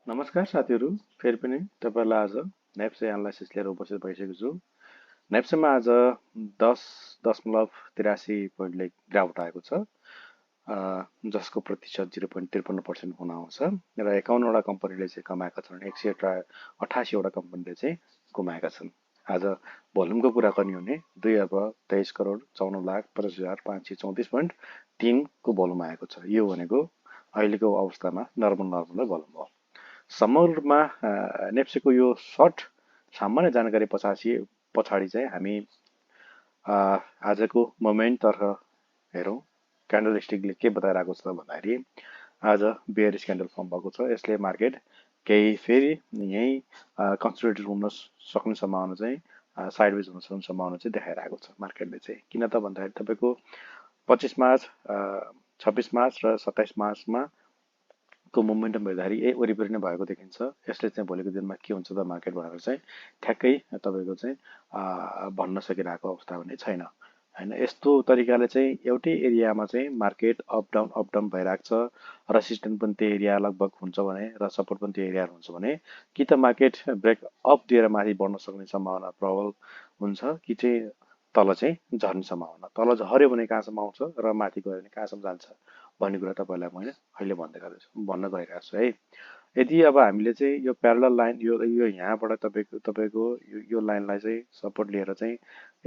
नमस्कार साथीहरू, फेरि पनि तपाईँलाई आज नेप्से एनालाइसिस लिएर उपस्थित भइसकेको छु। नेप्सेमा आज 10.83 पोइन्टले गिरावट आएको छ, जसको प्रतिशत 0.53% हुन आउँछ र 51वटा कम्पनीले चाहिँ कमाएका छन्, 188वटा कम्पनीले चाहिँ गुमाएका छन्। आज भोल्युमको कुरा गर्ने हो भने 2,23,54,50,534.3 को भोल्युम आएको छ। यो भनेको अहिलेको अवस्थामा नर्मल भोल्युम हो। समग्रमा नेप्सेको यो सर्ट सामान्य जानकारी पछाडि चाहिँ हामी आजको मोमेन्टतर्फ हेरौँ। क्यान्डल स्टिकले के बताइरहेको छ भन्दाखेरि आज बेयरिश क्यान्डल फर्म भएको छ। यसले मार्केट केही फेरि यही कन्सोलिडेट हुन सक्ने सम्भावना चाहिँ साइडवेज हुन सक्ने सम्भावना चाहिँ देखाइरहेको छ मार्केटले चाहिँ। किन त भन्दाखेरि तपाईँको 25 मार्च 26 मार्च र 27 मार्चमा को मोमेन्टम हेर्दाखेरि वरिपरि नै भएको देखिन्छ। यसले चाहिँ भोलिको दिनमा के हुन्छ त मार्केट भनेर चाहिँ ठ्याक्कै तपाईँको चाहिँ भन्न सकिरहेको अवस्था पनि छैन हैन। यस्तो तरिकाले चाहिँ एउटै एरियामा चाहिँ मार्केट अप डाउन भइरहेको छ। रेसिस्टेन्स पनि त्यो एरिया लगभग हुन्छ भने र सपोर्ट पनि त्यो एरिया हुन्छ भने कि त मार्केट ब्रेक अप दिएर माथि बढ्न सक्ने सम्भावना प्रबल हुन्छ कि चाहिँ तल चाहिँ झर्ने सम्भावना। तल झर्यो भने कहाँसम्म आउँछ र माथि गयो भने कहाँसम्म जान्छ भन्ने कुरा तपाईँलाई मैले अहिले भन्न गइरहेको छु है। यदि अब हामीले चाहिँ यो प्यारलल लाइन यो यहाँबाट तपाईँको यो लाइनलाई चाहिँ सपोर्ट लिएर चाहिँ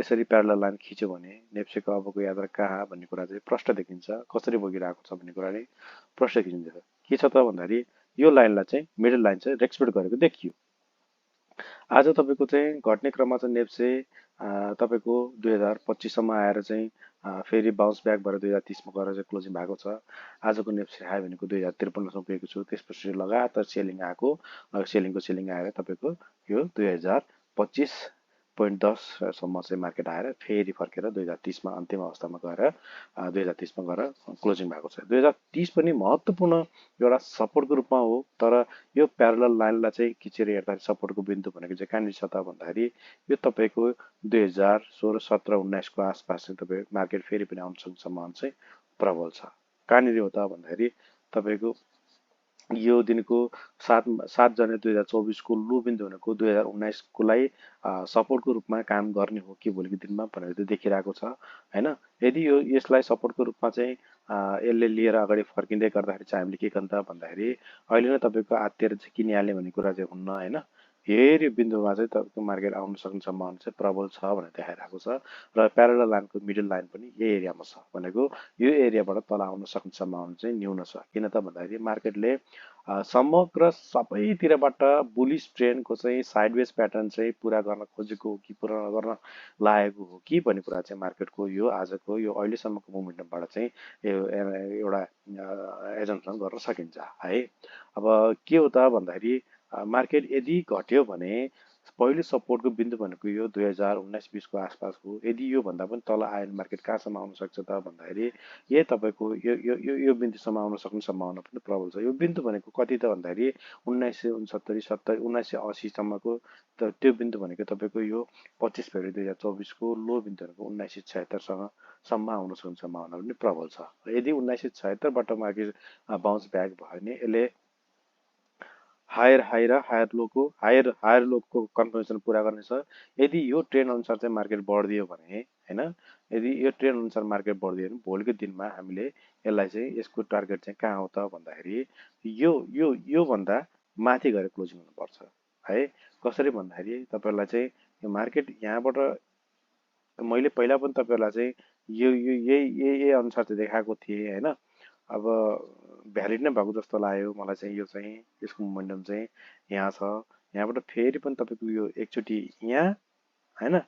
यसरी प्यारलल लाइन खिच्यो भने नेप्सेको अबको यात्रा कहाँ भन्ने कुरा चाहिँ प्रष्ट देखिन्छ। कसरी बगिरहेको छ भन्ने कुरा नै प्रष्ट देखिन्छ। के छ त भन्दाखेरि यो लाइनलाई चाहिँ मिडल लाइन चाहिँ रेस्पेक्ट गरेको देखियो। आज तपाईँको चाहिँ घट्ने क्रममा चाहिँ नेप्से तपाईँको 2025सम्म आएर चाहिँ फेरि बाउन्स ब्याक भएर 2030मा गएर चाहिँ क्लोजिङ भएको छ। आजको नेप्से हाई भनेको 2053सम्म पुगेको छु। त्यसपछि लगातार सेलिङ आएको, सेलिङ आएर तपाईँको यो 2025.10सम्म चाहिँ मार्केट आएर फेरि फर्केर 2030मा अन्तिम अवस्थामा गएर 2030मा गएर क्लोजिङ भएको छ। 2030 पनि महत्त्वपूर्ण एउटा सपोर्टको रूपमा हो। तर यो प्यारलल लाइनलाई चाहिँ खिचेर हेर्दाखेरि सपोर्टको बिन्दु भनेको चाहिँ कहाँनिर छ त भन्दाखेरि यो तपाईँको 2016, 17, 19को आसपास चाहिँ तपाईँ मार्केट फेरि पनि आउन सक्ने सम्भावना चाहिँ प्रबल छ। कहाँनिर हो त भन्दाखेरि तपाईँको यो दिनको 7 जनवरी 2024को लो बिन्दु भनेको 2019को लाई सपोर्टको रूपमा काम गर्ने हो कि भोलिको दिनमा भनेर चाहिँ देखिरहेको छ हैन। यदि यसलाई सपोर्टको रूपमा चाहिँ यसले लिएर अगाडि फर्किँदै गर्दाखेरि चाहिँ हामीले के गर्न त भन्दाखेरि अहिले नै तपाईँको आत्तिएर चाहिँ किनिहाल्ने भन्ने कुरा चाहिँ हुन्न हैन। फेरि बिन्दुमा चाहिँ तपाईँको मार्केट आउन सक्ने सम्भावना चाहिँ प्रबल छ भनेर देखाइरहेको छ र प्यारलल लाइनको मिडल लाइन पनि यही एरियामा छ भनेको यो एरियाबाट तल आउन सक्ने सम्भावना चाहिँ न्यून छ। किन त भन्दाखेरि मार्केटले समग्र सबैतिरबाट बुलिस ट्रेन्डको चाहिँ साइडवेज प्याटर्न चाहिँ पुरा गर्न खोजेको हो कि पुरा गर्न लागेको हो कि भन्ने कुरा चाहिँ मार्केटको यो आजको यो अहिलेसम्मको मोमेन्टमबाट चाहिँ एउटा एजम्सन गर्न सकिन्छ है। अब के हो त भन्दाखेरि मार्केट यदि घट्यो भने पहिलो सपोर्टको बिन्दु भनेको यो 2019-20को आसपासको। यदि यो भन्दा पनि तल आयो भने मार्केट कहाँसम्म आउन सक्छ त भन्दाखेरि यही तपाईँको यो बिन्दुसम्म आउन सक्ने सम्भावना पनि प्रबल छ। यो बिन्दु भनेको कति त भन्दाखेरि 1969, 70, 1980सम्मको त्यो बिन्दु भनेको तपाईँको यो 25 फेब्रुअरी 2024को लो बिन्दु भनेको 1976सम्म आउन सक्ने सम्भावना पनि प्रबल छ। यदि 1976बाट मार्केट बाउन्स ब्याक भयो भने यसले हायर हाई र हायर लोको कन्फर्मेसन पुरा गर्नेछ। यदि यो ट्रेन्ड अनुसार चाहिँ मार्केट बढ्दियो भने हैन, यदि यो ट्रेन्ड अनुसार मार्केट बढ्दियो भने भोलिको दिनमा हामीले यसलाई चाहिँ यसको टार्गेट चाहिँ कहाँ हो त भन्दाखेरि यो भन्दा माथि गएर क्लोजिङ हुनुपर्छ है। कसरी भन्दाखेरि तपाईहरुलाई चाहिँ यो मार्केट यहाँबाट मैले पहिला पनि तपाईहरुलाई चाहिँ यही अनुसार चाहिँ देखाएको थिएँ हैन। अब भ्यालिड नै भएको जस्तो लाग्यो मलाई चाहिँ यो चाहिँ यसको मोमेन्टम चाहिँ यहाँ छ। यहाँबाट फेरि पनि तपाईको यो एकचोटि यहाँ हैन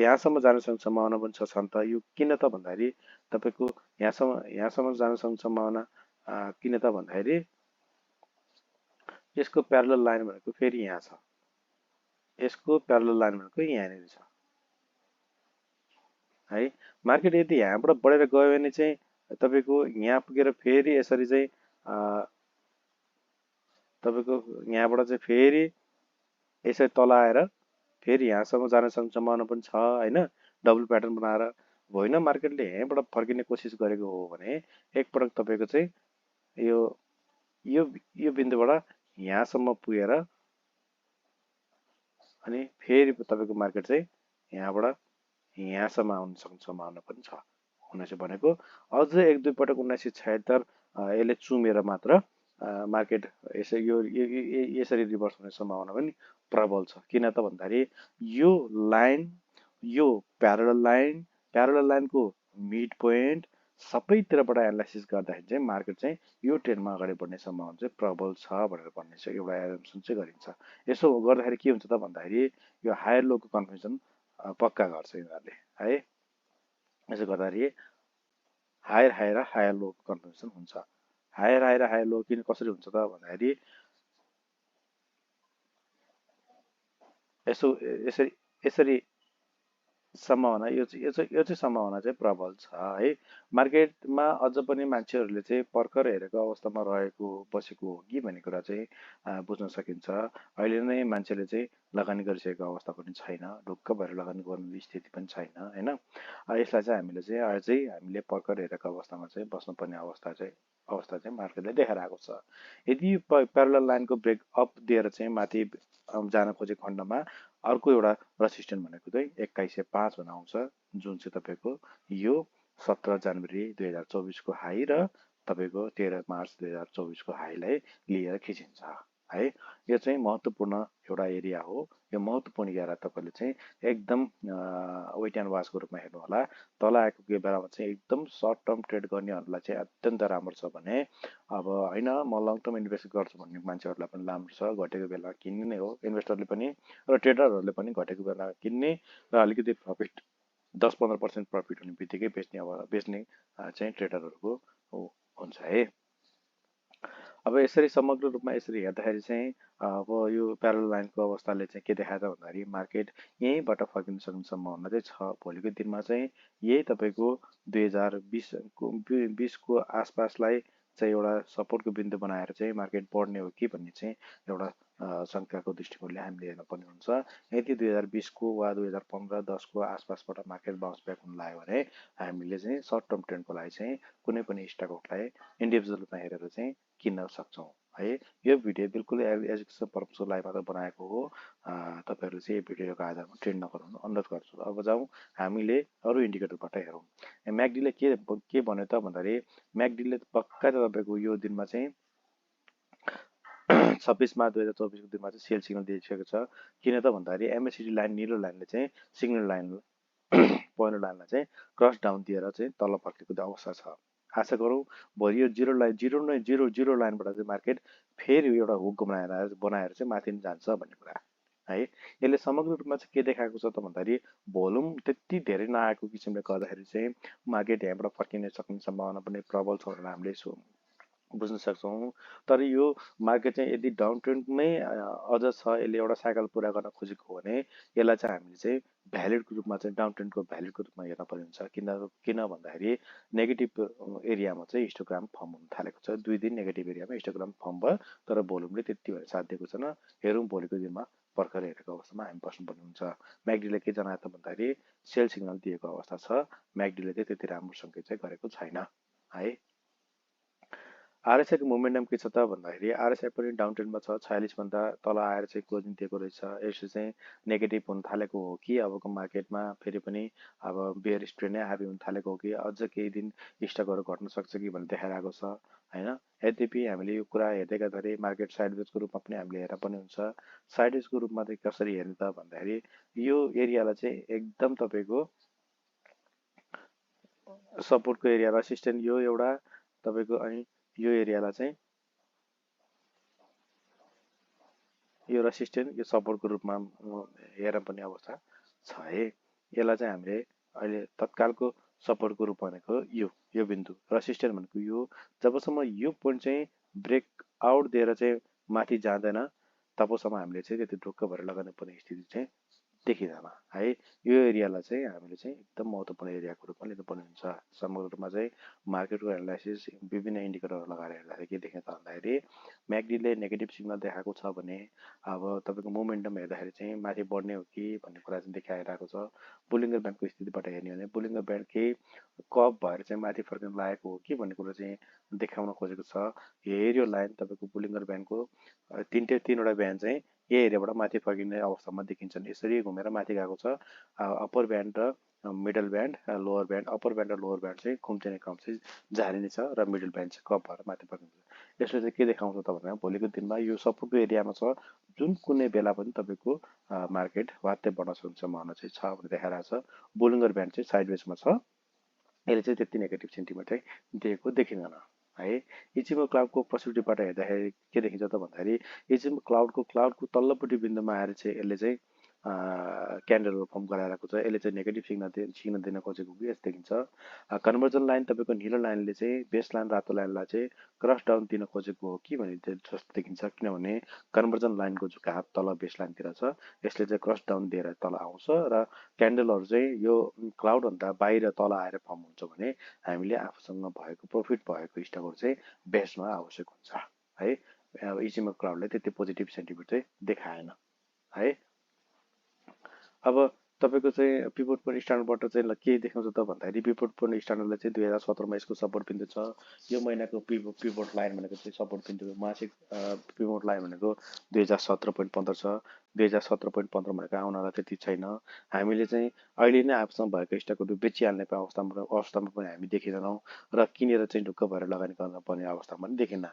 यहाँसम्म जान सक्ने सम्भावना पनि छ नि त। यो किन त भन्दाखेरि तपाईको यहाँसम्म जान सक्ने सम्भावना किन त भन्दाखेरि यसको प्यारलल लाइन भनेको फेरि यहाँ छ। यसको प्यारलल लाइन भनेको यहाँनिर छ है। मार्केट यदि यहाँबाट बढेर गयो भने चाहिँ तपाईको यहाँ पुगेर फेरि यसरी चाहिँ तपाईको यहाँबाट चाहिँ फेरि यसरी तल आएर फेरि यहाँसम्म जान सक्ने सम्भावना पनि छ हैन। डबल प्याटर्न बनाएर होइन मार्केटले यहाँबाट फर्किने कोसिस गरेको हो भने एकपटक तपाईको चाहिँ यो बिन्दुबाट यहाँसम्म पुगेर अनि फेरि तपाईको मार्केट चाहिँ यहाँबाट यहाँसम्म आउन सक्ने सम्भावना पनि छ। हुन चाहिँ भनेको अझ एक दुई पटक 1976 यसले चुमेर मात्र मार्केट यसरी रिभर्स हुने सम्भावना पनि प्रबल छ। किन त भन्दाखेरि यो लाइन, यो प्यारलल लाइनको मिड पोइन्ट सबैतिरबाट एनालाइसिस गर्दाखेरि चाहिँ मार्केट चाहिँ यो ट्रेन्डमा अगाडि बढ्ने सम्भावना चाहिँ प्रबल छ भनेर भन्ने चाहिँ एउटा एजम्सन चाहिँ गरिन्छ। यसो गर्दाखेरि के हुन्छ त भन्दाखेरि यो हायर लोको कन्फर्मेसन पक्का गर्छ यिनीहरूले है। यसो गर्दाखेरि हायर लोको कन्फर्मेसन हुन्छ। हायर लो किन कसरी हुन्छ त भन्दाखेरि यसरी सम्भावना यो चाहिँ सम्भावना चाहिँ प्रबल छ है। मार्केटमा अझ पनि मान्छेहरूले चाहिँ पर्खर हेरेको अवस्थामा बसेको हो कि भन्ने कुरा चाहिँ बुझ्न सकिन्छ। अहिले नै मान्छेले चाहिँ लगानी गरिसकेको अवस्था पनि छैन, ढुक्क भएर लगानी गर्ने स्थिति पनि छैन हैन। यसलाई चाहिँ हामीले पर्खर हेरेको अवस्थामा चाहिँ बस्नुपर्ने अवस्था चाहिँ मार्केटले देखाएर आएको छ। यदि प्यारलल लाइनको ब्रेक अप दिएर चाहिँ माथि जान खोजेको खण्डमा अर्को एउटा रेसिस्टेन्ट भनेको चाहिँ 2105 भन आउँछ, जुन चाहिँ तपाईको यो 17 जनवरी 2024 को हाई र तपाईको 13 मार्च 2024 को हाईलाई लिएर खिचिन्छ है। यो चाहिँ महत्त्वपूर्ण एउटा एरिया हो। यो महत्त्वपूर्ण एरिया तपाईले चाहिँ एकदम वेट एन्ड वाचको रूपमा हेर्नु होला। तल आएको बेलामा चाहिँ एकदम सर्ट टर्म ट्रेड गर्नेहरूलाई चाहिँ अत्यन्त राम्रो छ भने अब हैन म लङ टर्म इन्भेस्ट गर्छु भन्ने मान्छेहरूलाई पनि राम्रो छ। घटेको बेला किन्ने नै हो इन्भेस्टरले पनि र ट्रेडरहरूले पनि घटेको बेला किन्ने र अलिकति प्रफिट 10-15% प्रफिट हुने बित्तिकै बेच्ने चाहिँ ट्रेडरहरूको हुन्छ है। अब यसरी समग्र रूपमा यसरी हेर्दाखेरि चाहिँ अब यो प्यारलल लाइनको अवस्थाले चाहिँ के देखायो त भन्दाखेरि मार्केट यहीँबाट फर्किन सक्ने सम्भावना चाहिँ छ। भोलिको दिनमा चाहिँ यही तपाईको 2020 को आसपासलाई चाहिँ एउटा सपोर्टको बिन्दु बनाएर चाहिँ मार्केट बढ्ने हो कि भन्ने चाहिँ एउटा शंकाको दृष्टिकोणले हामीले हेर्न पर्ने हुन्छ। यदि 2020 को वा 2015-10 को आसपासबाट मार्केट बाउन्स ब्याक हुन लाग्यो भने हामीले चाहिँ सर्ट टर्म ट्रेन्डको लागि चाहिँ कुनै पनि स्टकलाई इन्डिभिजुअल रूपमा हेरेर चाहिँ किन्न सक्छौँ है। यो भिडियो बिल्कुल एजुकेसन पर्पसको लागि मात्र बनाएको हो। तपाईहरुले चाहिँ यो भिडियोको आधारमा ट्रेड नगर्नु अनुरोध गर्छु। अब जाउँ हामीले अरु इन्डिकेटरबाट हेरौँ। म्याकडीले के भन्यो त भन्दाखेरि म्याकडीले पक्का तपाईको यो दिनमा चाहिँ 26 मार्च 2024 को दिनमा चाहिँ सेल सिग्नल दिइसकेको छ। किन त भन्दाखेरि एमएसिडी लाइन निलो लाइनले चाहिँ सिग्नल लाइन पहेँलो लाइनलाई चाहिँ क्रस डाउन दिएर चाहिँ तल फर्केको अवस्था छ। आशा गरौँ भोलि यो जिरो लाइनबाट चाहिँ मार्केट फेरि एउटा हुक बनाएर चाहिँ माथि जान्छ भन्ने कुरा है। यसले समग्र रूपमा चाहिँ के देखाएको छ त भन्दाखेरि भोल्युम त्यति धेरै नआएको किसिमले गर्दाखेरि चाहिँ मार्केट यहाँबाट फर्किन सक्ने सम्भावना पनि प्रबल छ भनेर हामीले बुझ्न सक्छौँ। तर यो मार्केट चाहिँ यदि डाउन ट्रेन्डमै अझ छ, यसले एउटा साइकल पुरा गर्न खोजेको हो भने यसलाई चाहिँ हामीले चाहिँ भ्यालिडको रूपमा चाहिँ डाउन ट्रेन्डको भ्यालिडको रूपमा हेर्न पर्ने हुन्छ। किन भन्दाखेरि नेगेटिभ एरियामा चाहिँ हिस्टोग्राम फर्म हुन थालेको छ। 2 दिन नेगेटिभ एरियामा हिस्टोग्राम फर्म भयो, तर भोल्युमले त्यति भएर साथ दिएको छैन। हेरौँ भोलिको दिनमा पर्खर हेरेको अवस्थामा हामी बस्नुपर्ने हुन्छ। म्याकडीले के जनायो त भन्दाखेरि सेल सिग्नल दिएको अवस्था छ। म्याकडीले चाहिँ त्यति राम्रो सङ्केत चाहिँ गरेको छैन है। आरएसआईको मोमेन्टम के छ त भन्दाखेरि आरएसआई पनि डाउन ट्रेन्डमा छ। 46 भन्दा तल आएर चाहिँ क्लोजिङ दिएको रहेछ। यसले चाहिँ नेगेटिभ हुन थालेको हो कि अबको मार्केटमा फेरि पनि अब बेयरिश ट्रेन्ड नै हाबी हुन थालेको हो कि अझ केही दिन स्टकहरू घट्न सक्छ कि भन्ने देखाइरहेको छ हैन। यद्यपि हामीले यो कुरा हेर्दै गर्दाखेरि मार्केट साइडवेजको रूपमा पनि हामीले हेर्न पर्ने हुन्छ। साइडवेजको रूपमा चाहिँ कसरी हेर्ने त भन्दाखेरि यो एरियालाई चाहिँ एकदम तपाईको सपोर्टको एरिया रेसिस्टेन्ट यो एउटा तपाईको अनि यो एरियालाई चाहिँ यो रेसिस्टेन्ट यो सपोर्टको रूपमा हेर्न पर्ने अवस्था छ है। यसलाई चाहिँ हामीले अहिले तत्कालको सपोर्टको रूप भनेको यो बिन्दु रेसिस्टेन्ट भनेको यो जबसम्म यो पोइन्ट चाहिँ ब्रेक आउट दिएर चाहिँ माथि जाँदैन तबसम्म हामीले चाहिँ त्यति ढुक्क भएर लगाउनु पर्ने स्थिति चाहिँ देखिँदैन है। यो एरियालाई चाहिँ हामीले चाहिँ एकदम महत्त्वपूर्ण एरियाको रूपमा लिनुपर्ने हुन्छ। समग्र रूपमा चाहिँ मार्केटको एनालाइसिस विभिन्न इन्डिकेटरहरू लगाएर हेर्दाखेरि के देख्ने त भन्दाखेरि म्याकडीले नेगेटिभ सिग्नल देखाएको छ भने अब तपाईँको मोमेन्टम हेर्दाखेरि चाहिँ माथि बढ्ने हो कि भन्ने कुरा चाहिँ देखाइरहेको छ। बोलिङ्गर ब्यान्डको स्थितिबाट हेर्ने हो भने बोलिङ्गर ब्यान्ड केही कप भएर चाहिँ माथि फर्किन लागेको हो कि भन्ने कुरो चाहिँ देखाउन खोजेको छ। हेऱ्यो लाइन तपाईँको बोलिङ्गर ब्यान्डको तीनवटा ब्यान्ड चाहिँ यही एरियाबाट माथि फर्किने अवस्थामा देखिन्छन्। यसरी घुमेर माथि गएको छ। अप्पर ब्यान्ड र middle band, lower band, upper band र लोवर ब्यान्ड चाहिँ खुम्चिने क्रम चाहिँ जारी नै छ र मिडल ब्यान्ड चाहिँ कप भएर माथि फर्किन्छ। यसले चाहिँ के देखाउँछ त भन्दा भोलिको दिनमा यो सपोर्टको एरियामा छ, जुन कुनै बेला पनि तपाईँको मार्केट वात्तै बढ्न सक्ने सम्भावना चाहिँ छ भनेर देखाइरहेको छ। बोलिङ्गर ब्यान्ड चाहिँ साइडवेजमा छ। यसले चाहिँ त्यति नेगेटिभ सेन्टिमेन्ट चाहिँ दिएको देखिँदैन है। इचिमो क्लाउडको पोसिबिलिटीबाट हेर्दाखेरि के देखिन्छ त भन्दाखेरि इचिमो क्लाउडको तल्लोपट्टि बिन्दुमा आएर चाहिँ यसले चाहिँ क्यान्डलहरू फर्म गराइरहेको छ। यसले चाहिँ नेगेटिभ सिग्नल दिन खोजेको कि यस्तो देखिन्छ। कन्भर्जन लाइन तपाईँको निलो लाइनले चाहिँ बेस लाइन रातो लाइनलाई चाहिँ क्रस डाउन दिन खोजेको हो कि भन्ने जस्तो देखिन्छ। किनभने कन्भर्जन लाइनको झुकाव तल बेस लाइनतिर छ, यसले चाहिँ क्रस डाउन दिएर तल आउँछ र क्यान्डलहरू चाहिँ यो क्लाउडभन्दा बाहिर तल आएर फर्म हुन्छ भने हामीले आफूसँग भएको प्रफिट भएको स्टकहरू चाहिँ बेसमा आवश्यक हुन्छ है। अब इचिमो क्लाउडले त्यति पोजिटिभ सेन्टिमेन्ट चाहिँ देखाएन है। अब तपाईँको चाहिँ पिभट पोइन्ट स्ट्यान्डर्डबाट चाहिँ के देखाउँछ त भन्दाखेरि पिभट पोइन्ट स्ट्यान्डर्डले चाहिँ 2017मा यसको सपोर्ट बिन्दु छ। यो महिनाको पिभट लाइन भनेको चाहिँ सपोर्ट बिन्दु मासिक पिभट लाइन भनेको 2017.15 छ। 2017.15 भनेको आउनलाई त्यति छैन। हामीले चाहिँ अहिले नै आफूसँग भएको स्टकहरू बेचिहाल्ने अवस्थामा पनि हामी देखिँदैनौँ र किनेर चाहिँ ढुक्क भएर लगानी गर्न पर्ने अवस्थामा पनि देखिन्न।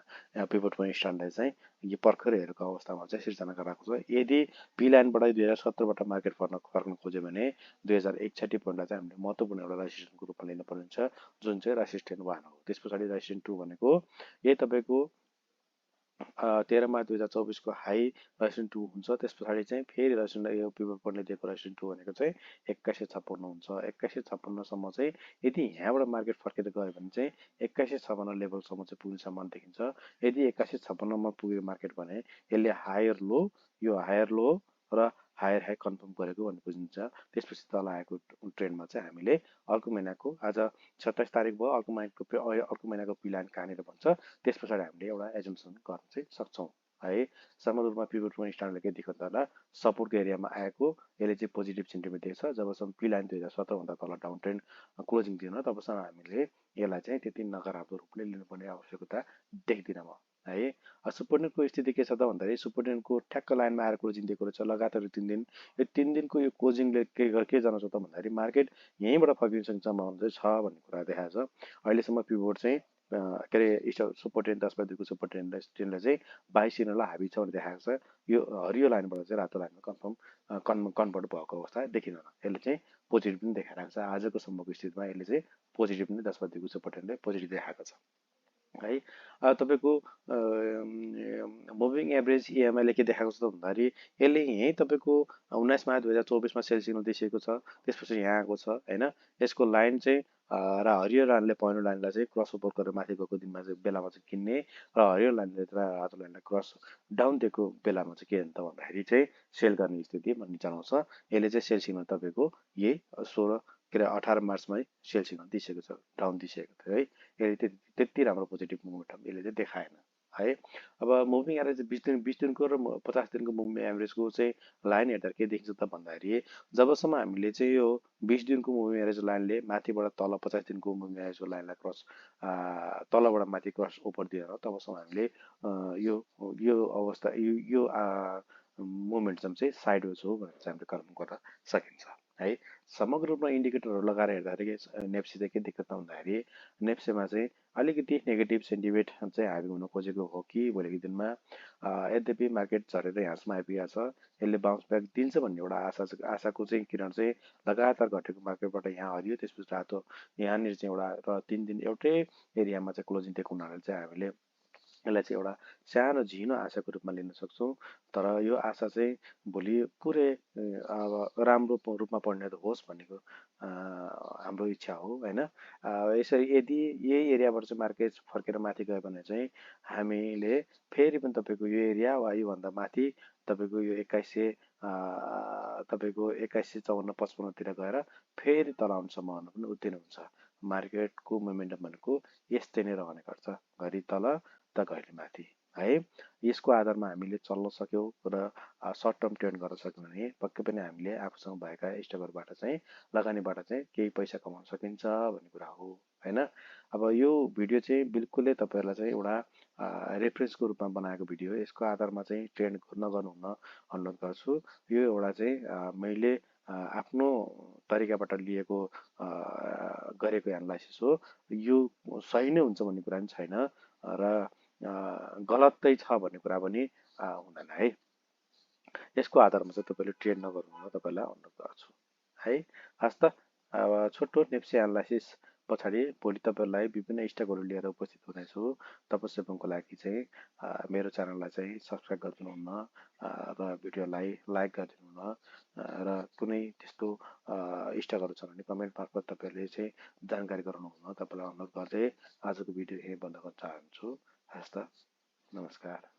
पिभट पोइन्ट स्ट्यान्डर्डले चाहिँ यो भर्खरै हेरेको अवस्थामा चाहिँ सिर्जना गराएको छ। यदि पी लाइनबाट 2017बाट मार्केट फर्कन खोज्यो भने 2061 पोइन्टलाई चाहिँ हामीले महत्त्वपूर्ण एउटा रेसिस्टेन्सको रूपमा लिनु पर्ने हुन्छ, जुन चाहिँ रेसिस्टेन्ट 1 हो। त्यस पछाडि रेसिस्टेन्ट 2 भनेको यही तपाईँको 13 मार्च 2024 को हाई रेसिस्टेन्ट 2 हुन्छ। त्यस पछाडि चाहिँ फेरि रेसिस्टेन्ट यो पिभट पोइन्टले दिएको रेसिस्टेन्ट 2 भनेको चाहिँ 2156 हुन्छ। 2156 सम्म चाहिँ यदि यहाँबाट मार्केट फर्केर गयो भने चाहिँ 2156 लेभलसम्म चाहिँ पुग्ने सम्भावना देखिन्छ। यदि 2156 मा पुग्यो मार्केट भने यसले हायर लो, यो हायर लो र हायर हाई कन्फर्म गरेको भन्ने बुझिन्छ। त्यसपछि तल आएको ट्रेन्डमा चाहिँ हामीले अर्को महिनाको आज 27 तारिक भयो, अर्को महिनाको पिलान कहाँनिर भन्छ त्यस पछाडि हामीले एउटा एजम्सन गर्न चाहिँ सक्छौँ है। समग्र रूपमा पिभट पोइन्ट स्ट्यान्डर्डले के देखाउँछ होला सपोर्टको एरियामा आएको यसले चाहिँ पोजिटिभ सेन्टिमेन्ट दिएको छ। जबसम्म पिलाइन 2017 भन्दा तल डाउन ट्रेन्ड क्लोजिङ दिएन तबसम्म हामीले यसलाई चाहिँ त्यति नकारात्मक रूपले लिनुपर्ने आवश्यकता देख्दिनँ म है। सुपरटेन्डको स्थिति के छ त भन्दाखेरि सुपरटेन्डको ठ्याक्क लाइनमा आएर क्लोजिङ दिएको रहेछ लगातार 3 दिन। यो 3 दिनको यो क्लोजिङले के जनाउँछ त भन्दाखेरि मार्केट यहीँबाट फर्किन सक्ने सम्भावना चाहिँ छ भन्ने कुरा देखाएको छ। अहिलेसम्म पिभट चाहिँ के अरे सुपरटेन्ड 10/2 को सुपरटेन्डले चाहिँ 22 सिग्नललाई हाबी छ भनेर देखाएको छ। यो हरियो लाइनबाट चाहिँ रातो लाइनमा कन्भर्ट भएको अवस्था देखिँदैन। यसले चाहिँ पोजिटिभ पनि देखाइरहेको छ। आजको सम्मको स्थितिमा यसले चाहिँ पोजिटिभ पनि 10/2 को सुपरटेन्डले पोजिटिभ देखाएको छ है। तपाईँको मुभिङ एभरेज इएमआईले के देखाएको छ त भन्दाखेरि यसले यहीँ तपाईँको 19 मार्च 2024 मा सेल सिग्नल दिइसकेको छ। त्यसपछि यहाँ आएको छ होइन। यसको लाइन चाहिँ र हरियो लाइनले पहेँलो लाइनलाई चाहिँ क्रस ओभर गरेर माथि गएको दिनमा चाहिँ बेलामा चाहिँ किन्ने र हरियो लाइनले रातो लाइनलाई क्रस डाउन दिएको बेलामा चाहिँ के हुन्छ भन्दाखेरि चाहिँ सेल गर्ने स्थिति भन्ने जनाउँछ। यसले चाहिँ सेल सिग्नल तपाईँको यही 18 मार्चमै सेल सिग्नल दिइसकेको छ, डाउन दिइसकेको थियो है। यसले त्यति राम्रो पोजिटिभ मोमेन्टम यसले चाहिँ देखाएन है। अब मुभिङ एभरेज 20 दिनको र 50 दिनको मुभिङ एभरेजको चाहिँ लाइन हेर्दा के देखिन्छ त भन्दाखेरि जबसम्म हामीले चाहिँ यो 20 दिनको मुभिङ एभरेज लाइनले माथिबाट तल 50 दिनको मुभिङ एभरेजको लाइनलाई क्रस तलबाट माथि क्रस ओभर दिएर तबसम्म हामीले यो अवस्था यो मोमेन्टम चाहिँ साइडवेज हो भनेर चाहिँ हामीले कन्फर्म गर्न सकिन्छ है। समग्र रूपमा इन्डिकेटरहरू लगाएर हेर्दाखेरि नेप्से चाहिँ के देख्छ त भन्दाखेरि नेप्सेमा चाहिँ अलिकति नेगेटिभ सेन्टिमेन्ट चाहिँ हाबी हुन खोजेको हो कि भोलिको दिनमा। यद्यपि मार्केट झरेर यहाँसम्म आइपुगेको छ। यसले बाउन्स ब्याक दिन्छ भन्ने एउटा आशाको चाहिँ किरण चाहिँ लगातार घटेको मार्केटबाट यहाँ हरियो त्यसपछि रातो यहाँनिर चाहिँ एउटा र 3 दिन एउटै एरियामा चाहिँ क्लोजिङ दिएको हुनाले चाहिँ हामीले यसलाई चाहिँ एउटा सानो झिनो आशाको रूपमा लिन सक्छौँ। तर यो आशा चाहिँ भोलि पुरै अब राम्रो रूपमा परिणत होस् भन्नेको हाम्रो इच्छा हो होइन। यसरी यदि यही एरियाबाट चाहिँ मार्केट फर्केर माथि गयो भने चाहिँ हामीले फेरि पनि तपाईँको यो एरिया वा योभन्दा माथि तपाईँको यो 2154-55तिर गएर फेरि तल आउने सम्भावना पनि उत्तिकै हुन्छ। मार्केटको मोमेन्टम भनेको यस्तै नै रहने गर्छ, घरि तल त घरि माथि है। यसको आधारमा हामीले चल्न सक्यौँ र सर्ट टर्म ट्रेड गर्न सक्यौँ भने पक्कै पनि हामीले आफूसँग भएका स्टकहरूबाट चाहिँ लगानीबाट चाहिँ केही पैसा कमाउन सकिन्छ भन्ने कुरा हो हैन। अब यो भिडियो चाहिँ बिल्कुलै तपाईँहरूलाई चाहिँ एउटा रेफरेन्सको रूपमा बनाएको भिडियो हो। यसको आधारमा चाहिँ ट्रेड नगर्नु हुन अनुरोध गर्छु। यो एउटा चाहिँ मैले आफ्नो तरिकाबाट लिएको गरेको एनालाइसिस हो। यो सही नै हुन्छ भन्ने कुरा पनि छैन र गलतै छ भन्ने कुरा पनि हुँदैन है। यसको आधारमा चाहिँ तपाईँले ट्रेड नगर्नु हुन तपाईँलाई अनुरोध गर्छु है। हस् त अब छोटो नेप्से एनालाइसिस पछाडि भोलि तपाईँहरूलाई विभिन्न स्टकहरू लिएर उपस्थित हुनेछु। तबसम्मको लागि चाहिँ मेरो च्यानललाई चाहिँ सब्सक्राइब गरिदिनुहुन्न र भिडियोलाई लाइक गरिदिनुहुन्न र कुनै त्यस्तो स्टकहरू छ भने कमेन्ट मार्फत तपाईँहरूले चाहिँ जानकारी गराउनुहुन्न तपाईँलाई अनुरोध गर्दै आजको भिडियो यहीँ बन्द गर्न चाहन्छु। हस् त, नमस्कार।